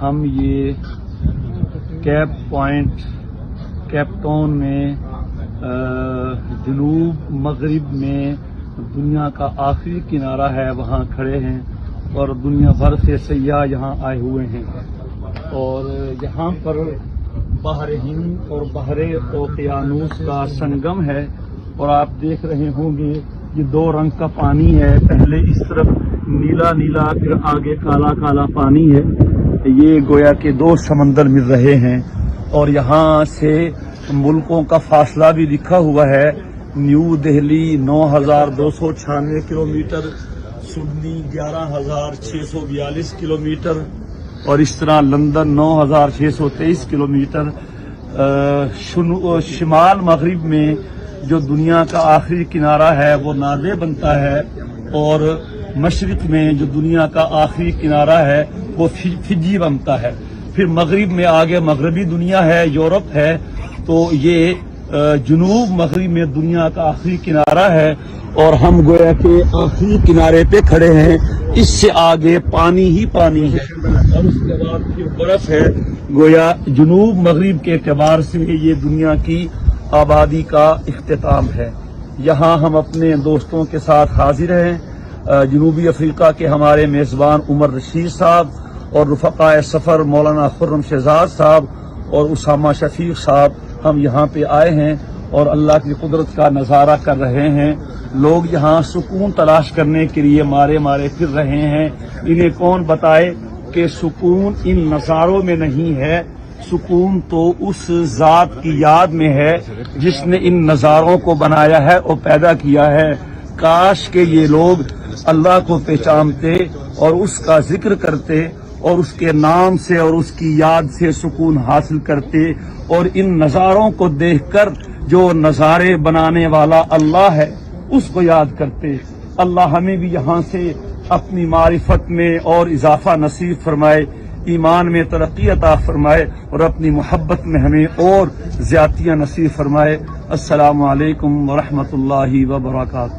ہم یہ cap point Cape Town میں جنوب مغرب میں دنیا کا آخری کنارہ ہے، وہاں کھڑے ہیں اور دنیا بھر سے سیاح یہاں آئے ہوئے ہیں، اور یہاں پر بحر ہند اور بحر اوقیانوس کا سنگم ہے، اور آپ دیکھ رہے ہوں گے یہ دو رنگ کا پانی ہے، پہلے اس طرف نیلا نیلا پھر آگے کالا کالا پانی ہے، یہ گویا کہ دو سمندر مل رہے ہیں، اور یہاں سے ملکوں کا فاصلہ بھی لکھا ہوا ہے، new Delhi 9296 kilometre, Sydney 11642 kilometre, اور اس طرح لندن 9623 کلومیٹر۔ شمال مغرب میں جو دنیا کا آخری کنارہ ہے وہ ناروے بنتا ہے، اور مشرق میں جو دنیا کا آخری کنارہ ہے وہ فجی بنتا ہے۔ پھر مغرب میں آگے مغربی دنیا ہے، یورپ ہے، تو یہ جنوب مغرب میں دنیا کا آخری کنارہ ہے، اور ہم گویا کہ آخری کنارے پہ کھڑے ہیں، اس سے آگے پانی ہی پانی ہے، اور اس کے بعد پھر برف ہے۔ گویا جنوب مغرب کے اعتبار سے یہ دنیا کی آبادی کا اختتام ہے۔ یہاں ہم اپنے دوستوں کے ساتھ حاضر ہیں، جنوبی افریقہ کے ہمارے میزبان عمر رشید صاحب اور رفقائے سفر مولانا خرم شہزاد صاحب اور اسامہ شفیق صاحب، ہم یہاں پہ آئے ہیں اور اللہ کی قدرت کا نظارہ کر رہے ہیں۔ لوگ یہاں سکون تلاش کرنے کے لیے مارے پھر رہے ہیں۔ انہیں کون بتائے کہ سکون ان نظاروں میں نہیں ہے، سکون تو اس ذات کی یاد میں ہے جس نے ان نظاروں کو بنایا ہے اور پیدا کیا ہے۔ کاش کہ یہ لوگ اللہ کو پہچانتے اور اس کا ذکر کرتے اور اس کے نام سے اور اس کی یاد سے سکون حاصل کرتے، اور ان نظاروں کو دیکھ کر جو نظارے بنانے والا اللہ ہے اس کو یاد کرتے۔ اللہ ہمیں بھی یہاں سے اپنی معرفت میں اور اضافہ نصیب فرمائے، ایمان میں ترقی عطا فرمائے، اور اپنی محبت میں ہمیں اور زیادتیاں نصیب فرمائے۔ السلام علیکم ورحمۃ اللہ وبرکاتہ۔